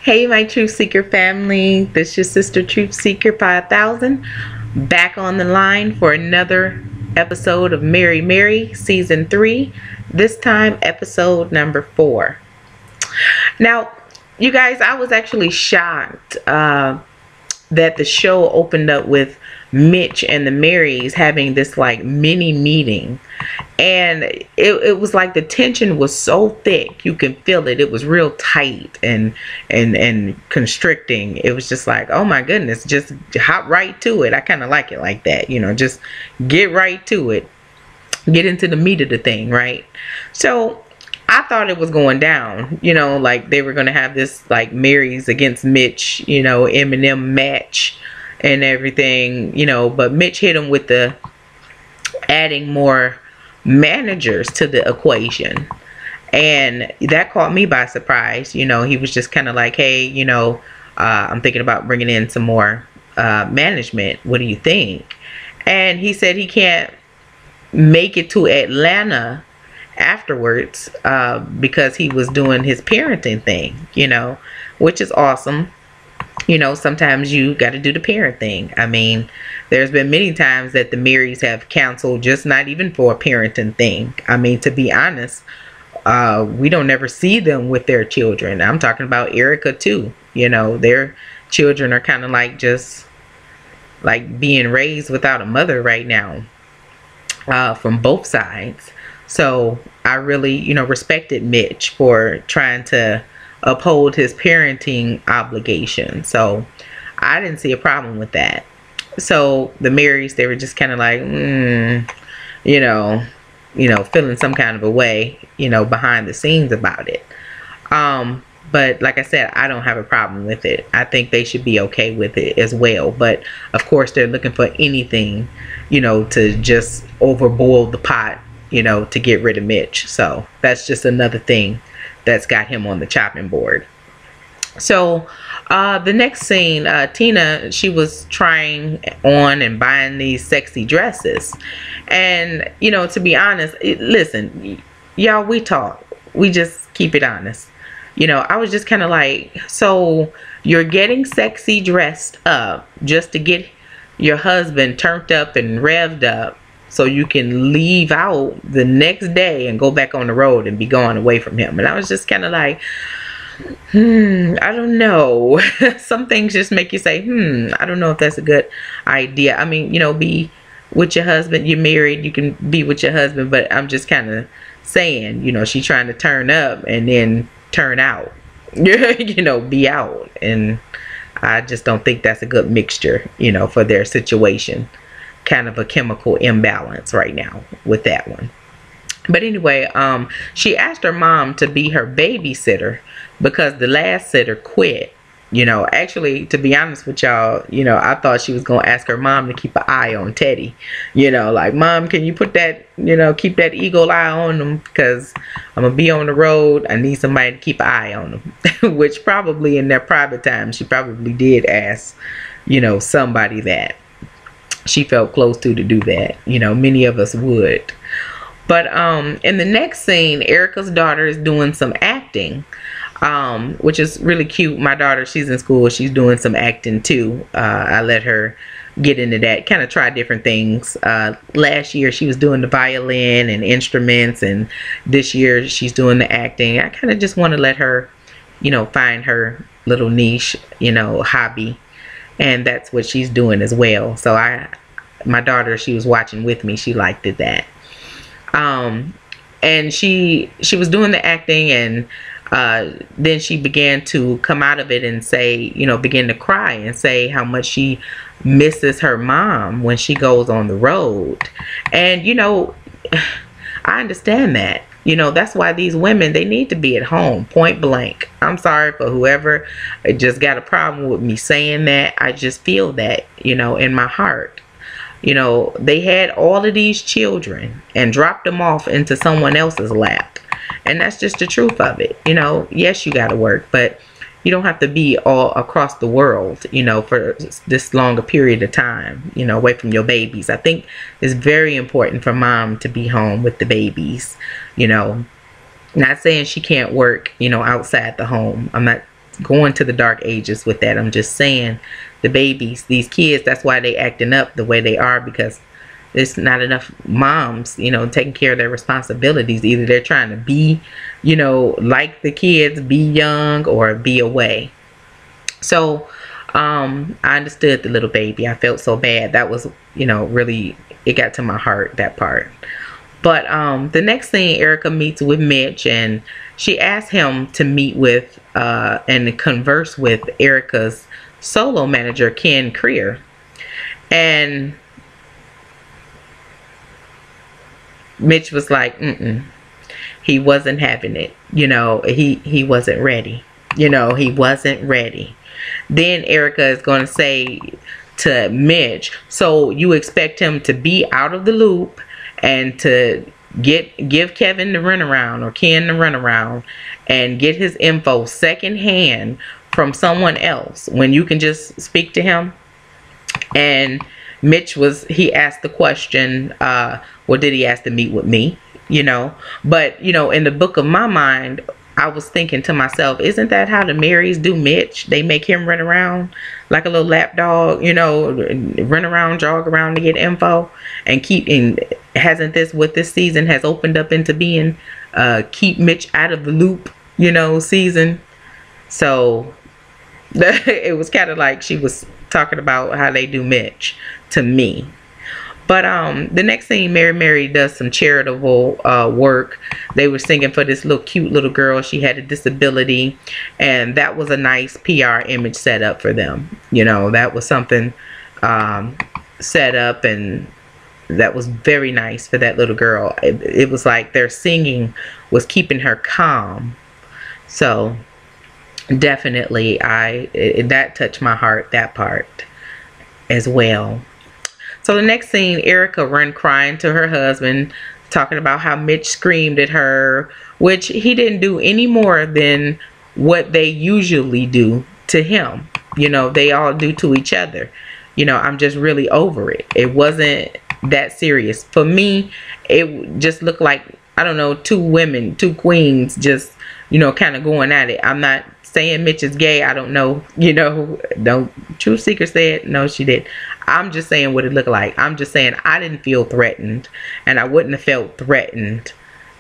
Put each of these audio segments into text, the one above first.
Hey, my Truth Seeker family. This is your sister Truth Seeker 5000 back on the line for another episode of Mary Mary Season 3. This time, episode number 4. Now, you guys, I was actually shocked that the show opened up with Mitch and the Marys having this like mini meeting, and it was like the tension was so thick, you can feel it. It was real tight and constricting. It was just like, oh my goodness, just hop right to it. I kind of like it like that, just get right to it, get into the meat of the thing, right? So I thought it was going down, like they were going to have this like Marys against Mitch, Eminem match and everything, but Mitch hit him with the adding more managers to the equation. And that caught me by surprise. He was just kind of like, hey, I'm thinking about bringing in some more management. What do you think? And he said he can't make it to Atlanta afterwards because he was doing his parenting thing, which is awesome. Sometimes you got to do the parent thing. I mean, there's been many times that the Marys have canceled just not even for a parenting thing. I mean, to be honest, we don't ever see them with their children. I'm talking about Erica too. Their children are kind of like just like being raised without a mother right now from both sides. So I really, respected Mitch for trying to uphold his parenting obligation. So I didn't see a problem with that. So the Marys, they were just kind of like, feeling some kind of a way, behind the scenes about it. But like I said, I don't have a problem with it. I think they should be okay with it as well. But of course, they're looking for anything, to just overboil the pot, to get rid of Mitch. So that's just another thing that's got him on the chopping board. So the next scene, Tina, she was trying on and buying these sexy dresses. And, to be honest, listen, y'all, we talk. We just keep it honest. I was just kind of like, so you're getting sexy dressed up just to get your husband turned up and revved up so you can leave out the next day and go back on the road and be gone away from him. And I was just kind of like, I don't know. Some things just make you say, I don't know if that's a good idea. I mean, be with your husband. You're married. You can be with your husband. But I'm just kind of saying, she's trying to turn up and then turn out, be out. And I just don't think that's a good mixture, for their situation. Kind of a chemical imbalance right now with that one. But anyway, she asked her mom to be her babysitter because the last sitter quit. Actually, to be honest with y'all, I thought she was going to ask her mom to keep an eye on Teddy. Like, Mom, can you put that, keep that eagle eye on him because I'm going to be on the road. I need somebody to keep an eye on him. Which probably in their private time, she probably did ask, somebody that she felt close to do that. Many of us would. But in the next scene, Erica's daughter is doing some acting, which is really cute. My daughter, she's in school. She's doing some acting too. I let her get into that, kind of try different things. Last year, she was doing the violin and instruments, and this year she's doing the acting. I kind of just want to let her, find her little niche, hobby. And that's what she's doing as well. So my daughter, she was watching with me. She liked it that. And she was doing the acting, and then she began to come out of it and say, begin to cry and say how much she misses her mom when she goes on the road. And, I understand that. That's why these women, they need to be at home, point blank. I'm sorry for whoever just got a problem with me saying that. I just feel that, in my heart. They had all of these children and dropped them off into someone else's lap. And that's just the truth of it. Yes, you got to work, but you don't have to be all across the world, for this longer period of time, away from your babies. I think it's very important for mom to be home with the babies, Not saying she can't work, outside the home. I'm not going to the dark ages with that. I'm just saying the babies, these kids, that's why they acting up the way they are, because there's not enough moms, you know, taking care of their responsibilities. Either they're trying to be, you know, like the kids, be young, or be away. So I understood the little baby. I felt so bad. That was, you know, really, it got to my heart, that part. But the next thing, Erica meets with Mitch, and she asked him to meet with and converse with Erica's solo manager, Ken Creer. And Mitch was like, he wasn't having it. You know, he wasn't ready. You know, he wasn't ready. Then Erica is going to say to Mitch, so you expect him to be out of the loop and to give Kevin the runaround, or Ken the runaround, and get his info secondhand from someone else when you can just speak to him? And Mitch he asked the question, well, did he ask to meet with me? You know, but, you know, in the book of my mind, I was thinking to myself, isn't that how the Marys do Mitch? They make him run around like a little lap dog, you know, run around, jog around to get info, and hasn't this season has opened up into being keep Mitch out of the loop, you know, season. So it was kind of like she was talking about how they do Mitch to me. But the next thing, Mary does some charitable work. They were singing for this cute little girl. She had a disability, and that was a nice PR image set up for them. You know, that was something set up, and that was very nice for that little girl. It was like their singing was keeping her calm. So definitely, that touched my heart, that part as well. So the next scene, Erica run crying to her husband, talking about how Mitch screamed at her, which he didn't do any more than what they usually do to him. You know, they all do to each other. You know, I'm just really over it. It wasn't that serious. For me, it just looked like, I don't know, two women, two queens, just, you know, kind of going at it. I'm not saying Mitch is gay. I don't know, you know, Truth Seeker said, no, she did. I'm just saying what it looked like. I'm just saying I didn't feel threatened, and I wouldn't have felt threatened,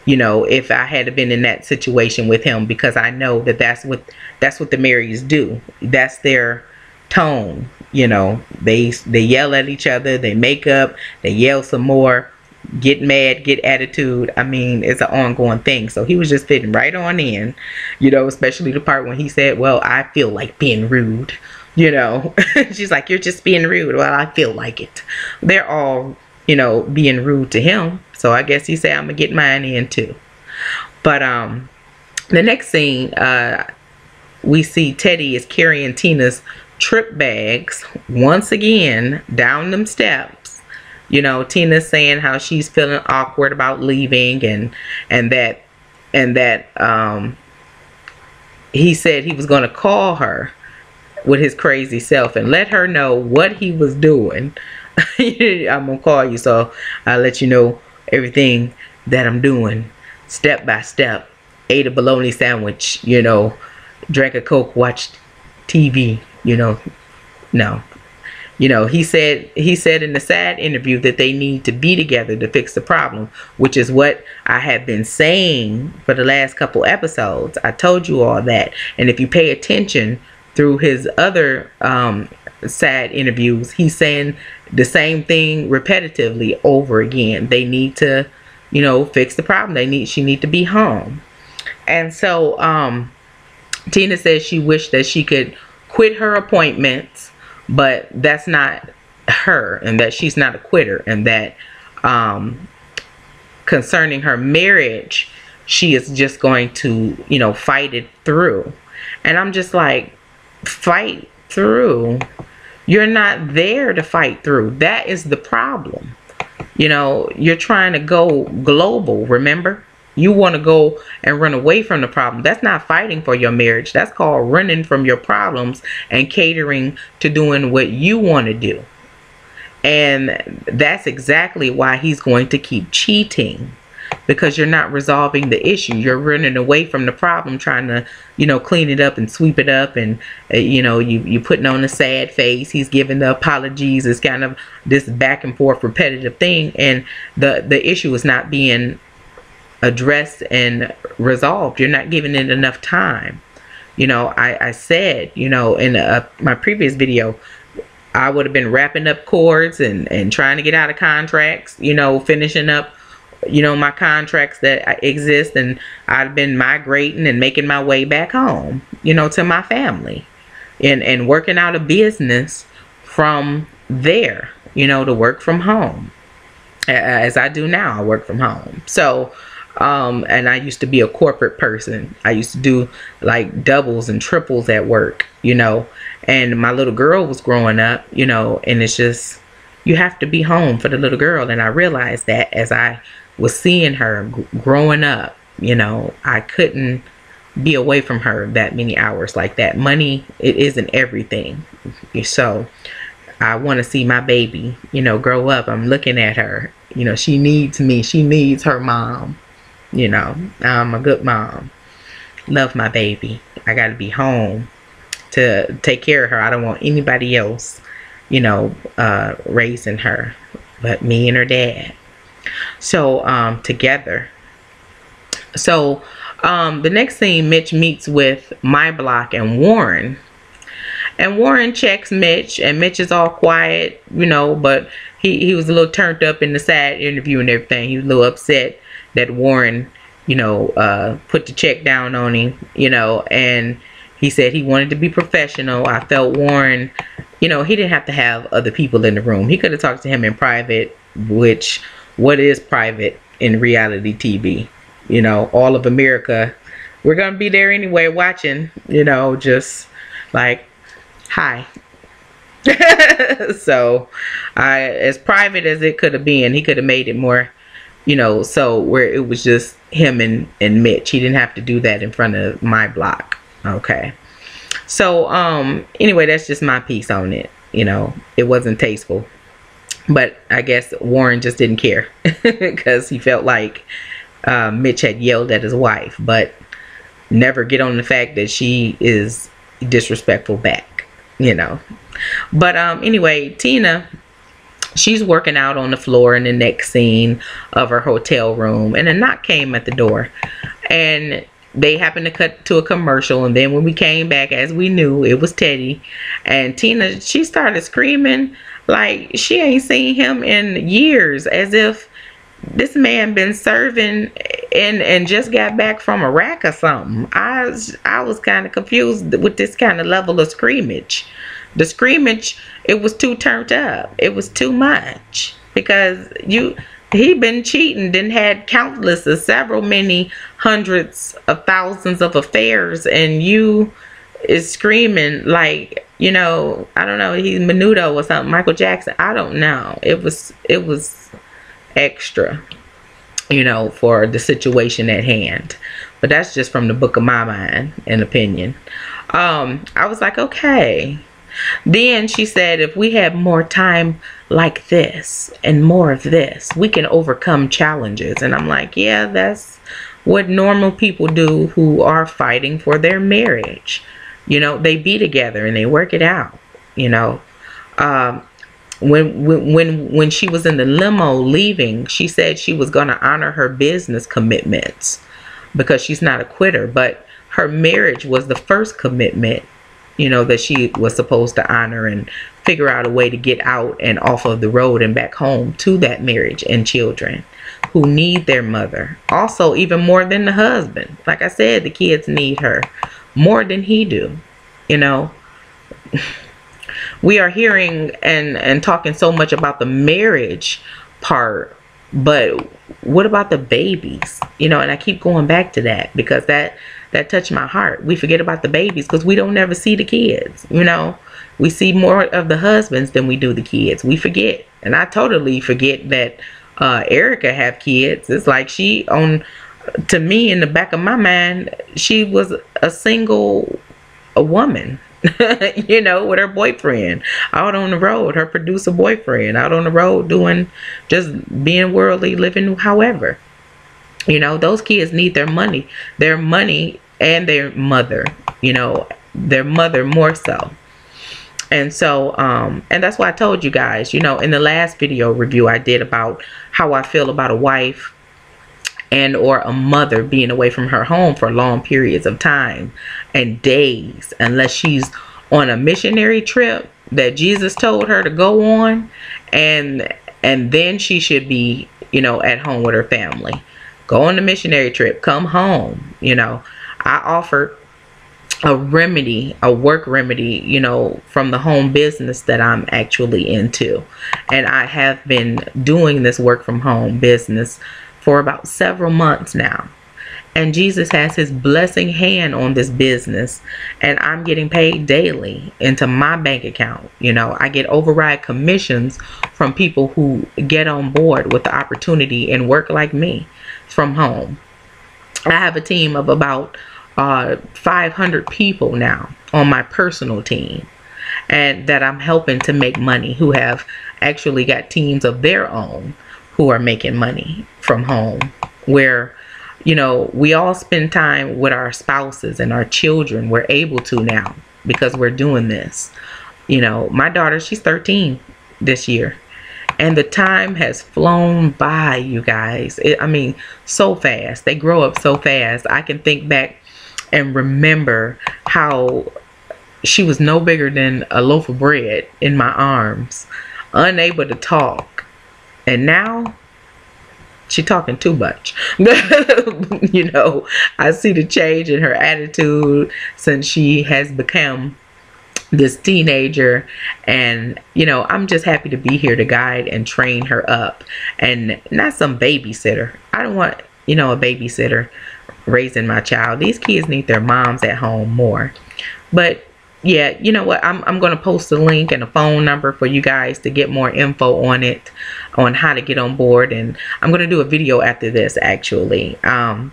you know, if I had been in that situation with him, because I know that that's what the Marys do. That's their tone, you know. They yell at each other, they make up, they yell some more, get mad, get attitude. I mean, it's an ongoing thing. So he was just fitting right on in, you know, especially the part when he said, well, I feel like being rude, you know. She's like, you're just being rude. Well, I feel like it. They're all, you know, being rude to him. So I guess he said, I'm gonna get mine in too. But the next scene, we see Teddy is carrying Tina's trip bags once again down them steps. You know, Tina's saying how she's feeling awkward about leaving, and that he said he was going to call her with his crazy self and let her know what he was doing. I'm going to call you, so I'll let you know everything that I'm doing step by step. Ate a bologna sandwich, you know, drank a Coke, watched TV, you know. No. You know, he said in the sad interview that they need to be together to fix the problem, which is what I have been saying for the last couple episodes. I told you all that. And if you pay attention through his other sad interviews, he's saying the same thing repetitively over again. They need to, you know, fix the problem. She need to be home. And so Tina says she wished that she could quit her appointments, but that's not her, and that she's not a quitter, and that concerning her marriage, she is just going to, you know, fight it through. And I'm just like, fight through? You're not there to fight through. That is the problem. You know, you're trying to go global, remember? You want to go and run away from the problem. That's not fighting for your marriage. That's called running from your problems and catering to doing what you want to do. And that's exactly why he's going to keep cheating. because you're not resolving the issue. You're running away from the problem, trying to, you know, clean it up and sweep it up, and you know, you putting on a sad face. He's giving the apologies. It's kind of this back and forth repetitive thing, and the issue is not being addressed and resolved. You're not giving it enough time. You know, I said, you know, in my previous video, I would have been wrapping up cords and trying to get out of contracts, you know, finishing up, you know, my contracts that exist, and I've been migrating and making my way back home, you know, to my family, and working out a business from there, you know, to work from home, as I do now. I work from home. So and I used to be a corporate person. I used to do like doubles and triples at work, you know, and my little girl was growing up, you know, and it's just, you have to be home for the little girl. And I realized that as I was seeing her growing up, you know, I couldn't be away from her that many hours like that. Money, it isn't everything. So I want to see my baby, you know, grow up. I'm looking at her, you know, she needs me. She needs her mom. You know, I'm a good mom. Love my baby. I got to be home to take care of her. I don't want anybody else, you know, raising her but me and her dad. So together. So the next scene, Mitch meets with My Block and Warren. And Warren checks Mitch, and Mitch is all quiet, you know, but he was a little turned up in the side interview and everything. He was a little upset that Warren, you know, put the check down on him, you know, and he said he wanted to be professional. I felt Warren, you know, he didn't have to have other people in the room. He could have talked to him in private, which, what is private in reality TV? You know, all of America, we're going to be there anyway watching, you know, just like, hi. So, as private as it could have been, he could have made it more, you know, so where it was just him and Mitch. He didn't have to do that in front of My Block. Okay. So, anyway, that's just my piece on it. You know, it wasn't tasteful. But I guess Warren just didn't care because he felt like Mitch had yelled at his wife, but never get on the fact that she is disrespectful back, you know. But anyway, Tina, she's working out on the floor in the next scene of her hotel room, and a knock came at the door, and they happened to cut to a commercial. And then when we came back, as we knew, it was Teddy. And Tina, she started screaming like she ain't seen him in years, as if this man been serving and just got back from Iraq or something. I was kind of confused with this kind of level of screamage. The screamage, it was too turned up. It was too much, because he been cheating and had countless of several many hundreds of thousands of affairs, and you is screaming like, you know, I don't know, he's Menudo or something, Michael Jackson. I don't know. It was extra, you know, for the situation at hand. But that's just from the book of my mind and opinion. I was like, okay. Then she said, if we had more time like this and more of this, we can overcome challenges. And I'm like, yeah, that's what normal people do who are fighting for their marriage. You know, they be together and they work it out. You know, when she was in the limo leaving, she said she was going to honor her business commitments because she's not a quitter. But her marriage was the first commitment, you know, that she was supposed to honor and figure out a way to get out and off of the road and back home to that marriage and children who need their mother. Also, even more than the husband. Like I said, the kids need her more than he do, you know. We are hearing and talking so much about the marriage part, but what about the babies? You know, and I keep going back to that because that touched my heart. We forget about the babies because we don't never see the kids, you know. We see more of the husbands than we do the kids. We forget. And I totally forget that Erica have kids. It's like she, to me, in the back of my mind, she was a single woman, you know, with her boyfriend out on the road, her producer boyfriend out on the road doing, just being worldly, living however. You know, those kids need their money and their mother, you know, their mother more so. And so, and that's why I told you guys, you know, in the last video review I did about how I feel about a wife and or a mother being away from her home for long periods of time and days, unless she's on a missionary trip that Jesus told her to go on, and then she should be, you know, at home with her family. Go on the missionary trip, come home. You know, I offered a remedy, a work remedy, you know, from the home business that I'm actually into. And I have been doing this work from home business for about several months now. And Jesus has his blessing hand on this business, and I'm getting paid daily into my bank account. You know, I get override commissions from people who get on board with the opportunity and work like me from home. I have a team of about 500 people now on my personal team, and that I'm helping to make money, who have actually got teams of their own who are making money from home, where, you know, we all spend time with our spouses and our children. We're able to now because we're doing this. You know, my daughter, she's 13 this year, and the time has flown by, you guys. I mean, so fast. They grow up so fast. I can think back and remember how she was no bigger than a loaf of bread in my arms, unable to talk. And now she talking too much. You know, I see the change in her attitude since she has become this teenager. And, you know, I'm just happy to be here to guide and train her up, and not some babysitter. I don't want, you know, a babysitter raising my child. These kids need their moms at home more. But yeah, you know what, I'm going to post a link and a phone number for you guys to get more info on it, on how to get on board. And I'm going to do a video after this, actually. I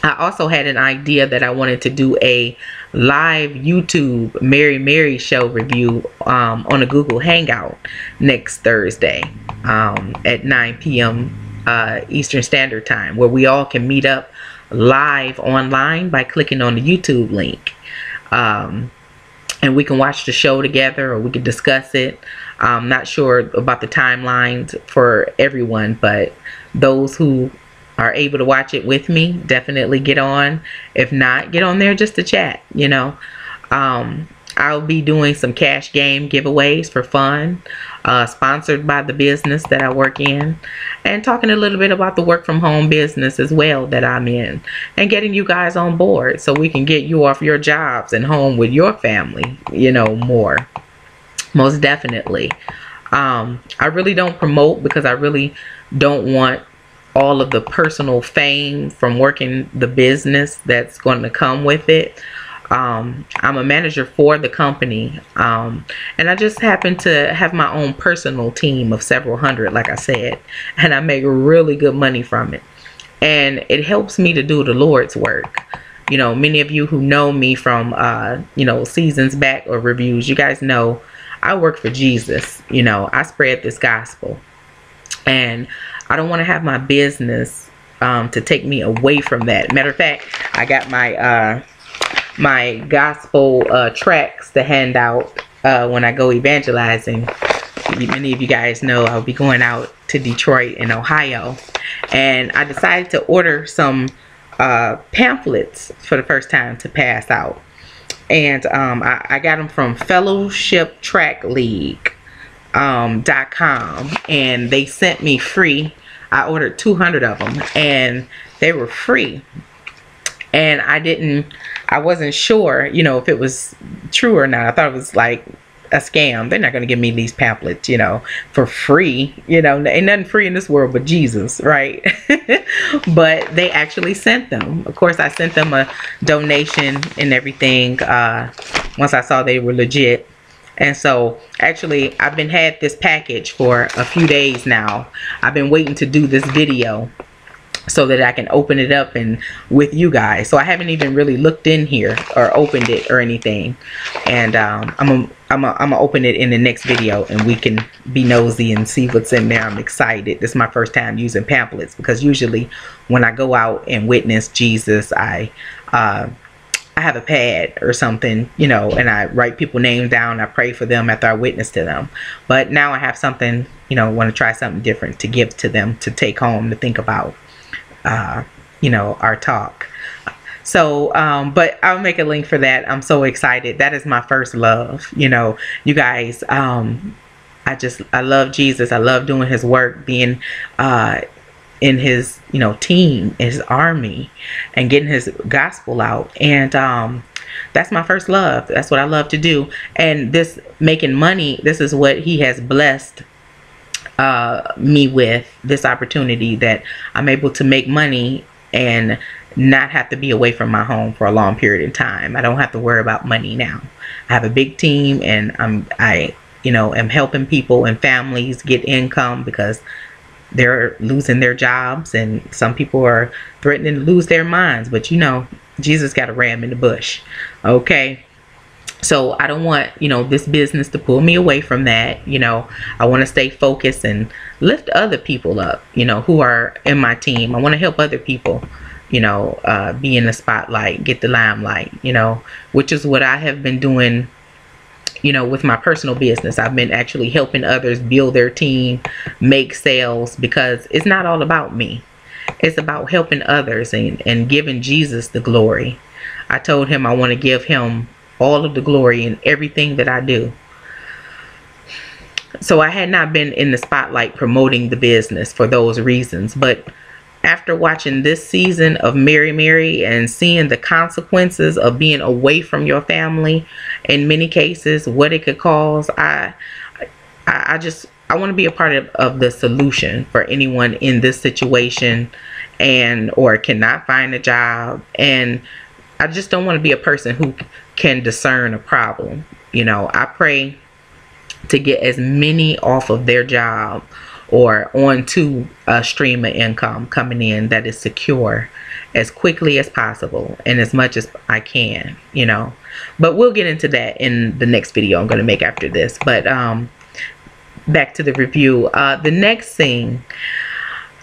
also had an idea that I wanted to do a live YouTube Mary show review on a Google Hangout next Thursday at 9 p.m. Eastern Standard Time, where we all can meet up live online by clicking on the YouTube link. And we can watch the show together, or we can discuss it. I'm not sure about the timelines for everyone, but those who are able to watch it with me, definitely get on. If not, get on there just to chat, you know. I'll be doing some cash game giveaways for fun, sponsored by the business that I work in, and talking a little bit about the work from home business as well that I'm in, and getting you guys on board so we can get you off your jobs and home with your family, you know, more. Most definitely. I really don't promote because I really don't want all of the personal fame from working the business that's going to come with it. I'm a manager for the company, and I just happen to have my own personal team of several hundred, like I said, and I make really good money from it, and it helps me to do the Lord's work. You know, many of you who know me from you know, seasons back or reviews, you guys know I work for Jesus. You know, I spread this gospel, and I don't want to have my business to take me away from that. Matter of fact, I got my my gospel tracts to hand out when I go evangelizing. Many of you guys know I'll be going out to Detroit and Ohio, and I decided to order some pamphlets for the first time to pass out. And I got them from fellowshiptrackleague.com, and they sent me free. I ordered 200 of them, and they were free. And I wasn't sure, you know, if it was true or not. I thought it was like a scam. They're not going to give me these pamphlets, you know, for free. You know, ain't nothing free in this world but Jesus, right? But they actually sent them. Of course, I sent them a donation and everything once I saw they were legit. And so, actually, I've had this package for a few days now. I've been waiting to do this video so that I can open it up and with you guys. So I haven't even really looked in here or opened it or anything. And I'm gonna open it in the next video, and we can be nosy and see what's in there. I'm excited. This is my first time using pamphlets, because usually when I go out and witness Jesus, I have a pad or something, you know, and I write people's names down. I pray for them after I witness to them. But now I have something, you know, want to try something different to give to them, to take home, to think about, you know, our talk. So but I'll make a link for that. I'm so excited. That is my first love, you know, you guys. I love Jesus. I love doing his work, being in his, you know, team, his army, and getting his gospel out. And that's my first love. That's what I love to do. And this making money, this is what he has blessed me with, this opportunity that I'm able to make money and not have to be away from my home for a long period of time. I don't have to worry about money now. I have a big team, and I you know, am helping people and families get income, because they're losing their jobs, and some people are threatening to lose their minds. But you know, Jesus got a ram in the bush. Okay, so I don't want, you know, this business to pull me away from that. You know, I want to stay focused and lift other people up, you know, who are in my team. I want to help other people, you know, be in the spotlight, get the limelight, you know, which is what I have been doing, you know, with my personal business. I've been actually helping others build their team, make sales, because it's not all about me. It's about helping others and giving Jesus the glory. I told him I want to give him all of the glory in everything that I do. So I had not been in the spotlight promoting the business for those reasons. But after watching this season of Mary Mary and seeing the consequences of being away from your family, in many cases, what it could cause, I want to be a part of the solution for anyone in this situation, and or cannot find a job. And I just don't want to be a person who can discern a problem. You know, I pray to get as many off of their job or onto a stream of income coming in that is secure as quickly as possible and as much as I can, you know. But we'll get into that in the next video I'm going to make after this. But back to the review. The next scene,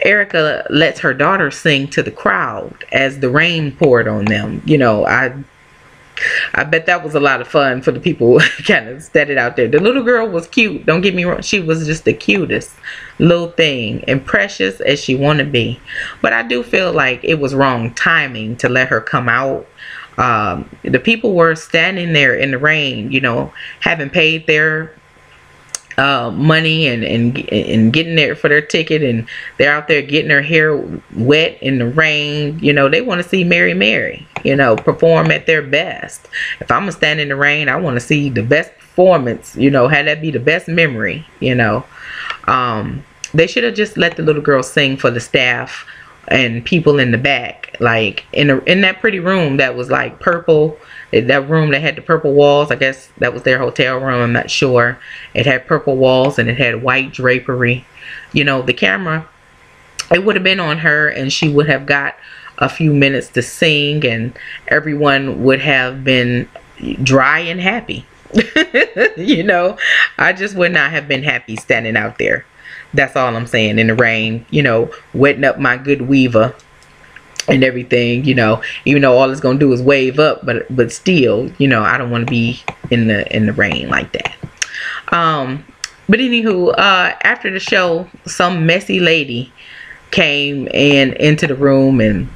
Erica lets her daughter sing to the crowd as the rain poured on them. You know, I bet that was a lot of fun for the people kind of standing out there. The little girl was cute. Don't get me wrong. She was just the cutest little thing, and precious as she wanted to be. But I do feel like it was wrong timing to let her come out. The people were standing there in the rain, you know, having paid their money and getting there for their ticket, and they're out there getting their hair wet in the rain. You know, they want to see Mary Mary, you know, perform at their best. If I'm gonna stand in the rain, I want to see the best performance, you know, have that be the best memory, you know. They should have just let the little girl sing for the staff and people in the back, like in that pretty room that was like purple. That room that had the purple walls, I guess that was their hotel room, I'm not sure. It had purple walls and it had white drapery. You know, the camera, it would have been on her, and she would have got a few minutes to sing, and everyone would have been dry and happy. You know, I just would not have been happy standing out there. That's all I'm saying, in the rain, you know, wetting up my good weaver and everything, you know, even though all it's gonna do is wave up, but still, you know, I don't want to be in the rain like that. But anywho, after the show, some messy lady came into the room, and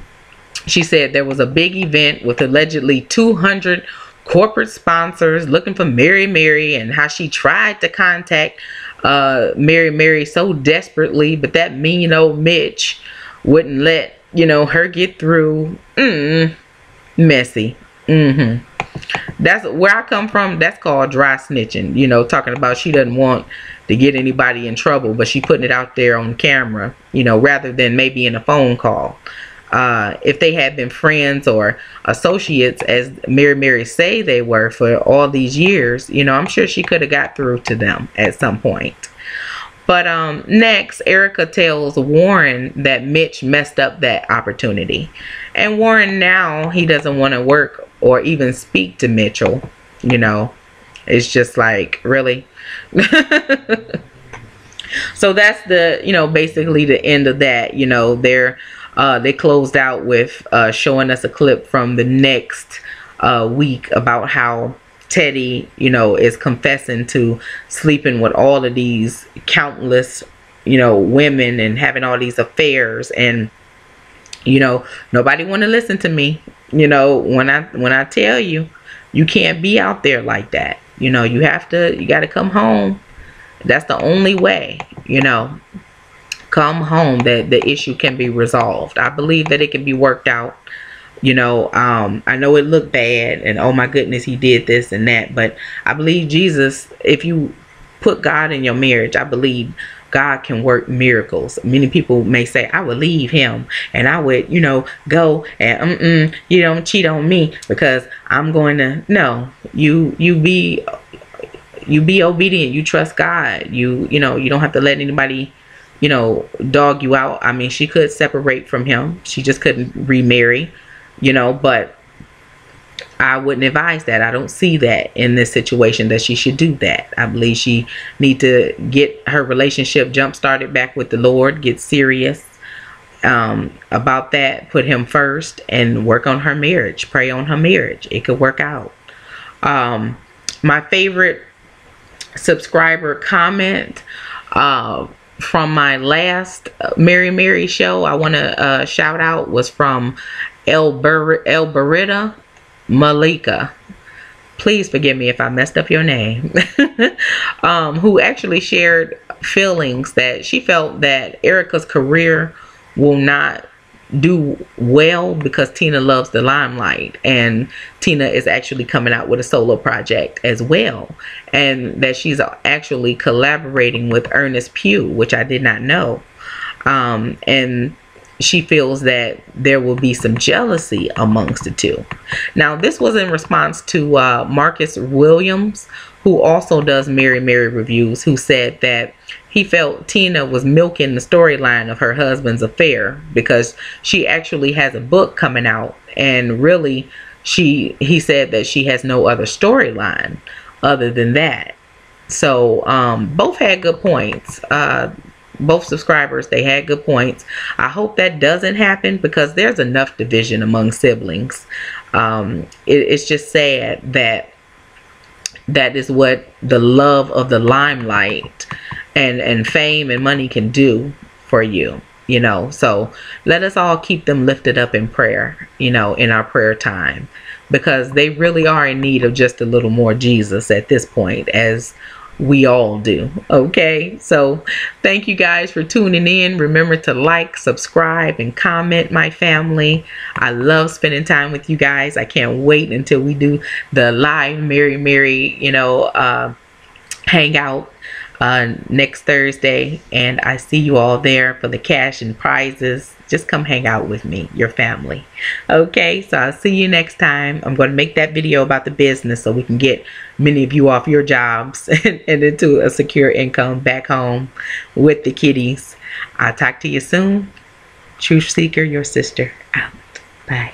she said there was a big event with allegedly 200 corporate sponsors looking for Mary Mary, and how she tried to contact Mary Mary so desperately, but that mean old Mitch wouldn't let, you know, her get through. Messy. That's where I come from. That's called dry snitching, you know, talking about she doesn't want to get anybody in trouble, but she putting it out there on camera, you know, rather than maybe in a phone call. If they had been friends or associates, as Mary Mary say they were for all these years, you know, I'm sure she could have got through to them at some point. But next, Erica tells Warren that Mitch messed up that opportunity. And Warren now, he doesn't want to work or even speak to Mitchell. You know, it's just like, really? So that's the, you know, basically the end of that. You know, they closed out with showing us a clip from the next week about how Teddy, you know, is confessing to sleeping with all of these countless, you know, women and having all these affairs. And, you know, nobody want to listen to me. You know, when I tell you, you can't be out there like that. You know, you got to come home. That's the only way, you know. Come home, that the issue can be resolved. I believe that it can be worked out. You know, I know it looked bad and oh my goodness, he did this and that, but I believe Jesus, if you put God in your marriage, I believe God can work miracles. Many people may say, I would leave him and I would, you know, go and you don't cheat on me because I'm going to. No, you be obedient. You trust God. You know, you don't have to let anybody, you know, dog you out. I mean, she could separate from him. She just couldn't remarry. You know, but I wouldn't advise that. I don't see that in this situation that she should do that. I believe she need to get her relationship jump started back with the Lord, get serious about that, put him first, and work on her marriage, pray on her marriage. It could work out. My favorite subscriber comment from my last Mary show I want to shout out was from El Barita Malika. Please forgive me if I messed up your name. Who actually shared feelings that she felt that Erica's career will not do well because Tina loves the limelight, and Tina is actually coming out with a solo project as well, and that she's actually collaborating with Ernest Pugh, which I did not know. And she feels that there will be some jealousy amongst the two. Now, this was in response to Marcus Williams, who also does Mary reviews, who said that he felt Tina was milking the storyline of her husband's affair because she actually has a book coming out, and really he said that she has no other storyline other than that. So both had good points. Both subscribers, they had good points. I hope that doesn't happen because there's enough division among siblings. It's just sad that that is what the love of the limelight and fame and money can do for you, you know. So let us all keep them lifted up in prayer, you know, in our prayer time, because they really are in need of just a little more Jesus at this point, as we all do. Okay, so thank you guys for tuning in. Remember to like, subscribe, and comment, my family. I love spending time with you guys. I can't wait until we do the live Mary, you know, hangout next Thursday, and I see you all there for the cash and prizes. Just come hang out with me, your family. Okay, so I'll see you next time. I'm going to make that video about the business so we can get many of you off your jobs and into a secure income back home with the kiddies. I'll talk to you soon. Truth Seeker, your sister, out. Bye.